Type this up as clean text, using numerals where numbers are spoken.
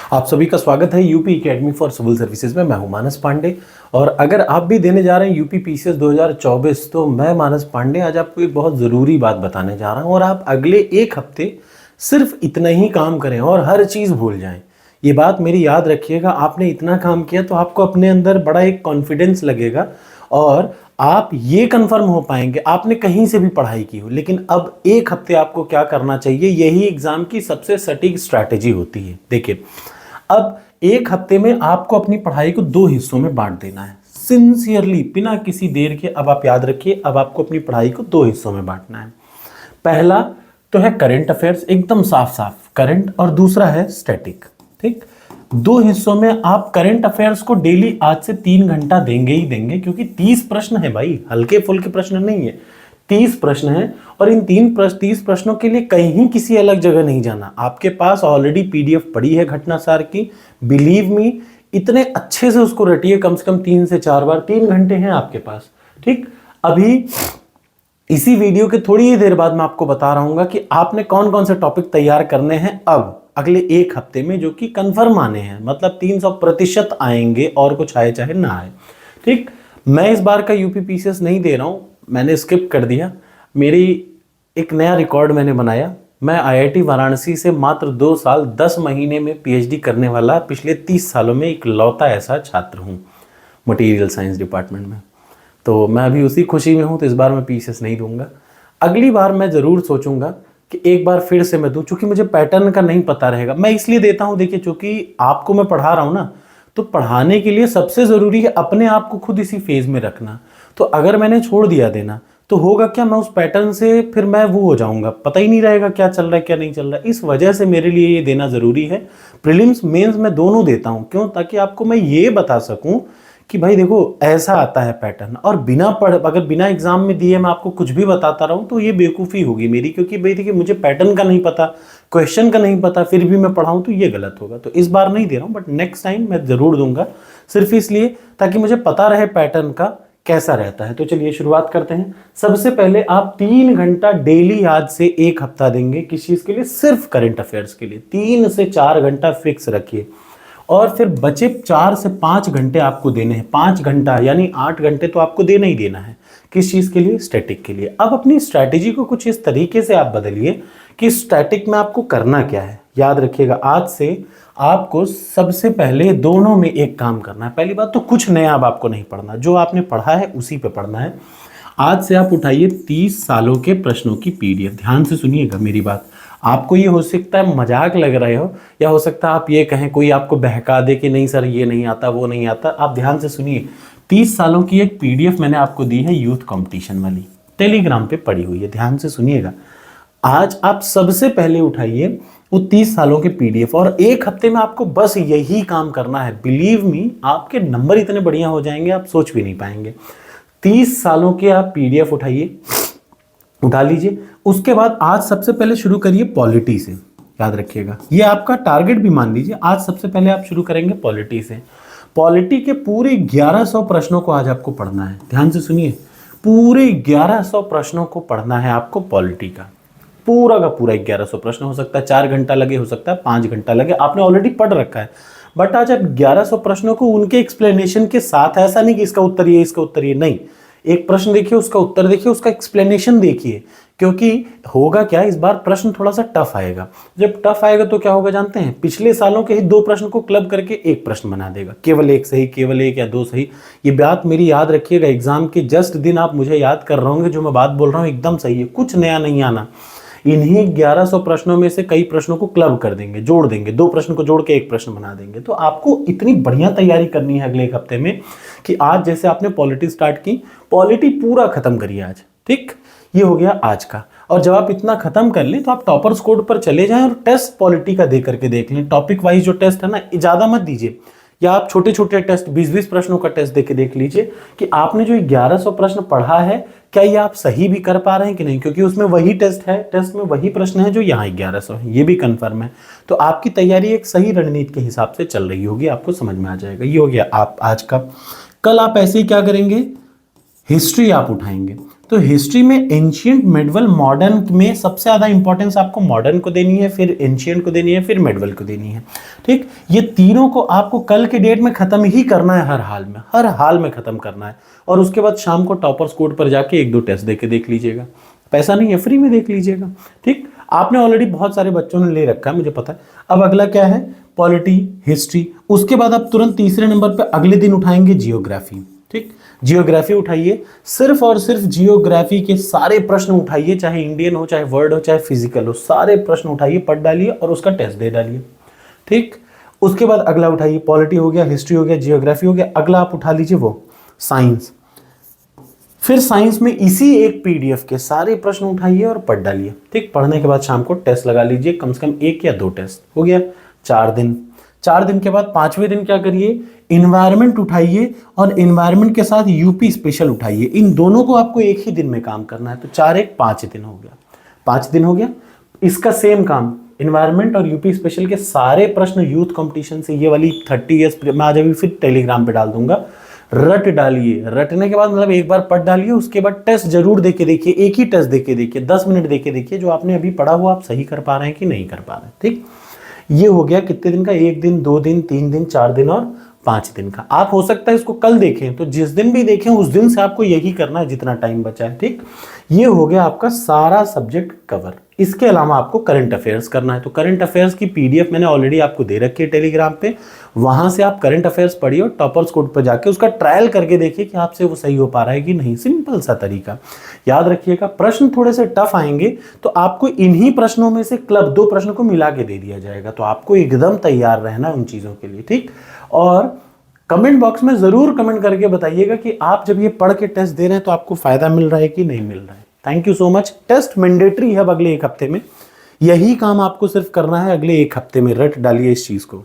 आप सभी का स्वागत है UP Academy for Civil Services में। मैं हूं मानस पांडे और अगर आप भी देने जा रहे हैं यूपी पीसीएस 2024 तो मैं मानस पांडे आज आपको एक बहुत ज़रूरी बात बताने जा रहा हूं और आप अगले एक हफ्ते सिर्फ इतना ही काम करें और हर चीज़ भूल जाएं। ये बात मेरी याद रखिएगा, आपने इतना काम किया तो आपको अपने अंदर बड़ा एक कॉन्फिडेंस लगेगा और आप ये कंफर्म हो पाएंगे आपने कहीं से भी पढ़ाई की हो। लेकिन अब एक हफ्ते आपको क्या करना चाहिए, यही एग्जाम की सबसे सटीक स्ट्रैटेजी होती है। देखिए, अब एक हफ्ते में आपको अपनी पढ़ाई को दो हिस्सों में बांट देना है सिंसियरली, बिना किसी देर के। अब आप याद रखिए, अब आपको अपनी पढ़ाई को दो हिस्सों में बांटना है। पहला तो है करंट अफेयर्स, एकदम साफ साफ करंट, और दूसरा है स्टैटिक। ठीक, दो हिस्सों में आप करंट अफेयर्स को डेली आज से 3 घंटा देंगे ही देंगे, क्योंकि 30 प्रश्न है भाई, हल्के फुल्के प्रश्न नहीं है, 30 प्रश्न है। और इन 30 प्रश्नों के लिए कहीं किसी अलग जगह नहीं जाना। आपके पास ऑलरेडी पीडीएफ पड़ी है घटनासार की, बिलीव मी, इतने अच्छे से उसको रटिए, कम से कम 3 से 4 बार। 3 घंटे हैं आपके पास। ठीक, अभी इसी वीडियो के थोड़ी ही देर बाद मैं आपको बता रहा हूं कि आपने कौन कौन से टॉपिक तैयार करने हैं अब अगले एक हफ्ते में, जो कि कंफर्म आने हैं, मतलब 300% आएंगे और कुछ आए चाहे ना आए। ठीक, मैं इस बार का यूपी पीसीएस नहीं दे रहा हूं, मैंने स्किप कर दिया। मेरी एक नया रिकॉर्ड मैंने बनाया। मैं आईआईटी वाराणसी से मात्र 2 साल 10 महीने में पीएचडी करने वाला पिछले 30 सालों में इकलौता ऐसा छात्र हूँ मटेरियल साइंस डिपार्टमेंट में। तो मैं अभी उसी खुशी में हूँ, तो इस बार मैं पीसीएस नहीं दूंगा। अगली बार मैं ज़रूर सोचूंगा कि एक बार फिर से मैं दूं, चूंकि मुझे पैटर्न का नहीं पता रहेगा। मैं इसलिए देता हूं, देखिए, चूंकि आपको मैं पढ़ा रहा हूं ना, तो पढ़ाने के लिए सबसे ज़रूरी है अपने आप को खुद इसी फेज में रखना। तो अगर मैंने छोड़ दिया देना तो होगा क्या, मैं उस पैटर्न से फिर मैं वो हो जाऊंगा, पता ही नहीं रहेगा क्या चल रहा है क्या नहीं चल रहा है। इस वजह से मेरे लिए ये देना ज़रूरी है। प्रीलिम्स मेंस मैं दोनों देता हूँ, क्यों? ताकि आपको मैं ये बता सकूँ कि भाई देखो, ऐसा आता है पैटर्न। और अगर बिना एग्जाम में दिए मैं आपको कुछ भी बताता रहूं तो ये बेवकूफ़ी होगी मेरी, क्योंकि भाई देखिए, मुझे पैटर्न का नहीं पता, क्वेश्चन का नहीं पता, फिर भी मैं पढ़ाऊं तो ये गलत होगा। तो इस बार नहीं दे रहा हूं, बट नेक्स्ट टाइम मैं जरूर दूंगा, सिर्फ इसलिए ताकि मुझे पता रहे पैटर्न का कैसा रहता है। तो चलिए शुरुआत करते हैं। सबसे पहले आप 3 घंटा डेली आज से एक हफ्ता देंगे किस चीज़ के लिए? सिर्फ करंट अफेयर्स के लिए। 3 से 4 घंटा फिक्स रखिए और फिर बचे 4 से 5 घंटे आपको देने हैं। 5 घंटा यानी 8 घंटे तो आपको देना ही देना है। किस चीज़ के लिए? स्टैटिक के लिए। अब अपनी स्ट्रैटेजी को कुछ इस तरीके से आप बदलिए कि स्टैटिक में आपको करना क्या है। याद रखिएगा, आज से आपको सबसे पहले दोनों में एक काम करना है। पहली बात तो कुछ नया अब आपको नहीं पढ़ना, जो आपने पढ़ा है उसी पे पढ़ना है। आज से आप उठाइए 30 सालों के प्रश्नों की पीडीएफ। ध्यान से सुनिएगा मेरी बात। आपको ये हो सकता है मजाक लग रहे हो, या हो सकता है आप ये कहें कोई आपको बहका दे कि नहीं सर ये नहीं आता वो नहीं आता। आप ध्यान से सुनिए, 30 सालों की एक पीडीएफ मैंने आपको दी है, यूथ कंपटीशन वाली, टेलीग्राम पे पड़ी हुई है। ध्यान से सुनिएगा, आज आप सबसे पहले उठाइए वो 30 सालों के पीडीएफ और एक हफ्ते में आपको बस यही काम करना है। बिलीव मी, आपके नंबर इतने बढ़िया हो जाएंगे आप सोच भी नहीं पाएंगे। 30 सालों के आप पीडीएफ उठाइए, उठा लीजिए। उसके बाद आज सबसे पहले शुरू करिए पॉलिटी से। याद रखिएगा, ये आपका टारगेट भी मान लीजिए। आज सबसे पहले आप शुरू करेंगे पॉलिटी से। पॉलिटी के पूरे 1100 प्रश्नों को आज आपको पढ़ना है। ध्यान से सुनिए, पूरे 1100 प्रश्नों को पढ़ना है आपको पॉलिटी का। पूरा का पूरा 1100 प्रश्न। हो सकता है 4 घंटा लगे, हो सकता है 5 घंटा लगे, आपने ऑलरेडी पढ़ रखा है। बट आज आप 1100 प्रश्नों को उनके एक्सप्लेनेशन के साथ, ऐसा नहीं कि इसका उत्तर ये इसका उत्तर ये, नहीं, एक प्रश्न देखिए, उसका उत्तर देखिए, उसका एक्सप्लेनेशन देखिए। क्योंकि होगा क्या, इस बार प्रश्न थोड़ा सा टफ आएगा। जब टफ आएगा तो क्या होगा जानते हैं? पिछले सालों के ही 2 प्रश्न को क्लब करके एक प्रश्न बना देगा, केवल एक सही, केवल एक या 2 सही। ये बात मेरी याद रखिएगा, एग्जाम के जस्ट दिन आप मुझे याद कर रहे होंगे, जो मैं बात बोल रहा हूँ एकदम सही है, कुछ नया नहीं आना। इन्हीं 1100 प्रश्नों में से कई प्रश्नों को क्लब कर देंगे, जोड़ देंगे, 2 प्रश्न को जोड़ के एक प्रश्न बना देंगे। तो आपको इतनी बढ़िया तैयारी करनी है अगले एक हफ्ते में कि आज जैसे आपने पॉलिटी स्टार्ट की, पॉलिटी पूरा खत्म करिए आज। ठीक, ये हो गया आज का। और जब आप इतना खत्म कर लें तो आप टॉपर्स कोड पर चले जाएं और टेस्ट पॉलिटी का दे करके देख लें। टॉपिक वाइज जो टेस्ट है ना, ज़्यादा मत दीजिए, या आप छोटे छोटे टेस्ट 20-20 प्रश्नों का टेस्ट देके देख लीजिए कि आपने जो 1100 प्रश्न पढ़ा है क्या ये आप सही भी कर पा रहे हैं कि नहीं। क्योंकि उसमें वही टेस्ट है, टेस्ट में वही प्रश्न है जो यहाँ 1100 है, ये भी कंफर्म है। तो आपकी तैयारी एक सही रणनीति के हिसाब से चल रही होगी, आपको समझ में आ जाएगा। ये हो गया आप आज का। कल आप ऐसे ही क्या करेंगे, हिस्ट्री आप उठाएंगे। तो हिस्ट्री में एंशियंट, मेडवल, मॉडर्न में सबसे ज़्यादा इंपॉर्टेंस आपको मॉडर्न को देनी है, फिर एंशियंट को देनी है, फिर मेडवल को देनी है। ठीक, ये तीनों को आपको कल के डेट में खत्म ही करना है, हर हाल में खत्म करना है। और उसके बाद शाम को टॉपर्स कोड पर जाके 1-2 टेस्ट देके देख लीजिएगा, पैसा नहीं है, फ्री में देख लीजिएगा। ठीक, आपने ऑलरेडी बहुत सारे बच्चों ने ले रखा है, मुझे पता है। अब अगला क्या है, पॉलिटी, हिस्ट्री। उसके बाद आप तुरंत तीसरे नंबर पे अगले दिन उठाएंगे जियोग्राफी। ठीक, जियोग्राफी उठाइए, सिर्फ और सिर्फ जियोग्राफी के सारे प्रश्न उठाइए, चाहे इंडियन हो, चाहे वर्ल्ड हो, चाहे फिजिकल हो, सारे प्रश्न उठाइए, पढ़ डालिए और उसका टेस्ट दे डालिए। ठीक, उसके बाद अगला उठाइए, पॉलिटी हो गया, हिस्ट्री हो गया, जियोग्राफी हो गया। अगला आप उठा लीजिए वो साइंस। फिर साइंस में इसी एक पीडीएफ के सारे प्रश्न उठाइए और पढ़ डालिए। ठीक, पढ़ने के बाद शाम को टेस्ट लगा लीजिए, कम से कम 1 या 2 टेस्ट। हो गया 4 दिन। 4 दिन के बाद 5वें दिन क्या करिए, इन्वायरमेंट उठाइए और इन्वायरमेंट के साथ यूपी स्पेशल उठाइए। इन दोनों को आपको एक ही दिन में काम करना है। तो 4-1 5 दिन हो गया, 5 दिन हो गया। इसका सेम काम, इन्वायरमेंट और यूपी स्पेशल के सारे प्रश्न यूथ कंपटीशन से, ये वाली 30 ईयर्स, मैं आज अभी फिर टेलीग्राम पे डाल दूंगा, रट डालिए। रटने के बाद मतलब एक बार पढ़ डालिए, उसके बाद टेस्ट जरूर देके देखिए, एक ही टेस्ट देके देखिए, 10 मिनट देके देखिए, जो आपने अभी पढ़ा हुआ आप सही कर पा रहे हैं कि नहीं कर पा रहे हैं। ठीक, ये हो गया कितने दिन का, 1 दिन, 2 दिन, 3 दिन, 4 दिन और 5 दिन का। आप हो सकता है इसको कल देखें, तो जिस दिन भी देखें उस दिन से आपको यही करना है जितना टाइम बचा है। ठीक, ये हो गया आपका सारा सब्जेक्ट कवर। इसके अलावा आपको करंट अफेयर्स करना है। तो करंट अफेयर्स की पीडीएफ मैंने ऑलरेडी आपको दे रखी है टेलीग्राम पे, वहां से आप करंट अफेयर्स पढ़िए और टॉपर्स कोड पर जाके उसका ट्रायल करके देखिए कि आपसे वो सही हो पा रहा है कि नहीं। सिंपल सा तरीका, याद रखिएगा। प्रश्न थोड़े से टफ आएंगे तो आपको इन्हीं प्रश्नों में से क्लब 2 प्रश्न को मिला के दे दिया जाएगा, तो आपको एकदम तैयार रहना उन चीजों के लिए। ठीक, और कमेंट बॉक्स में जरूर कमेंट करके बताइएगा कि आप जब ये पढ़ के टेस्ट दे रहे हैं तो आपको फायदा मिल रहा है कि नहीं मिल रहा है। Thank you so much. Test mandatory है अब अगले 1 हफ्ते में, यही काम आपको सिर्फ करना है अगले 1 हफ्ते में। रट डालिए इस चीज को।